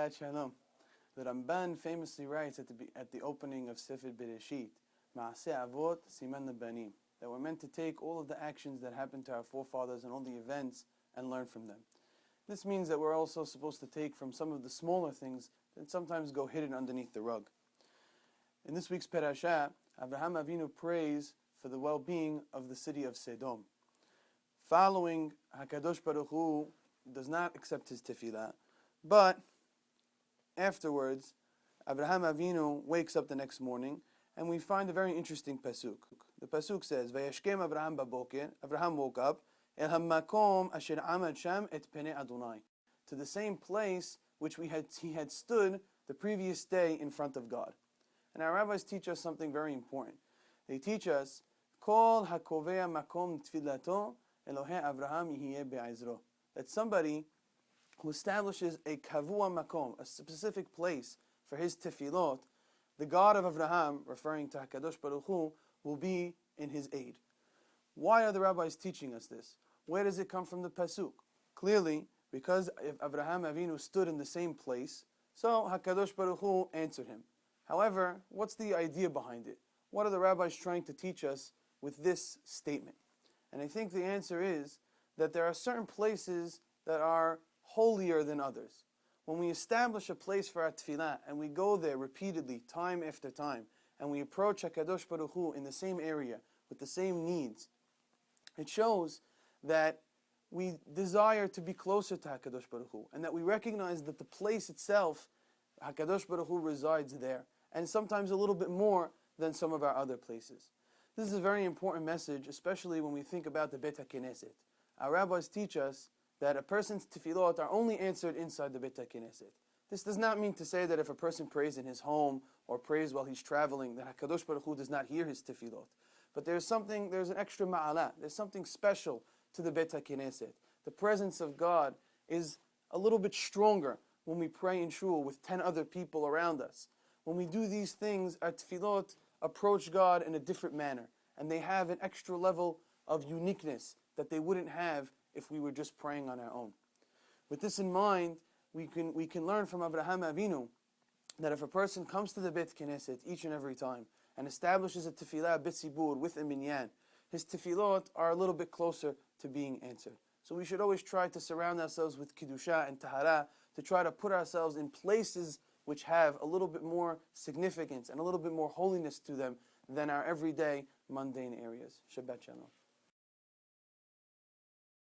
Shabbat Shalom. The Ramban famously writes at the opening of Sefer Bereshit, Ma'aseh Avot Siman Banim, that we're meant to take all of the actions that happened to our forefathers and all the events and learn from them. This means that we're also supposed to take from some of the smaller things that sometimes go hidden underneath the rug. In this week's Parashah, Abraham Avinu prays for the well-being of the city of Sodom. Following, HaKadosh Baruch Hu does not accept his tefillah, but afterwards, Abraham Avinu wakes up the next morning, and we find a very interesting pasuk. The pasuk says, "Vayashkem Abraham baboker." Abraham woke up, El hamakom asher amad sham et penei Adonai, to the same place which he had stood the previous day in front of God. And our rabbis teach us something very important. They teach us, Kol hakovea makom tfilato Elohei Abraham yihye be'ezro, that somebody who establishes a kavua makom, a specific place for his tefillot, the God of Abraham, referring to HaKadosh Baruch Hu, will be in his aid. Why are the rabbis teaching us this? Where does it come from the pasuk? Clearly, because if Abraham Avinu stood in the same place, so HaKadosh Baruch Hu answered him. However, what's the idea behind it? What are the rabbis trying to teach us with this statement? And I think the answer is that there are certain places that are holier than others. When we establish a place for our tefillah and we go there repeatedly, time after time, and we approach HaKadosh Baruch Hu in the same area with the same needs, it shows that we desire to be closer to HaKadosh Baruch Hu, and that we recognize that the place itself, HaKadosh Baruch Hu resides there, and sometimes a little bit more than some of our other places. This is a very important message, especially when we think about the Beit HaKnesset. Our rabbis teach us that a person's tefillot are only answered inside the Beit HaKnesset. This does not mean to say that if a person prays in his home or prays while he's traveling, that HaKadosh Baruch Hu does not hear his tefillot. But there's an extra ma'alah, there's something special to the Beit HaKnesset. The presence of God is a little bit stronger when we pray in shul with 10 other people around us. When we do these things, our tefillot approach God in a different manner, and they have an extra level of uniqueness that they wouldn't have if we were just praying on our own. With this in mind, we can learn from Abraham Avinu that if a person comes to the Beit Knesset each and every time and establishes a tefillah b'tzibur with a minyan, his tefillot are a little bit closer to being answered. So we should always try to surround ourselves with kiddushah and tahara, to try to put ourselves in places which have a little bit more significance and a little bit more holiness to them than our everyday mundane areas. Shabbat Shalom.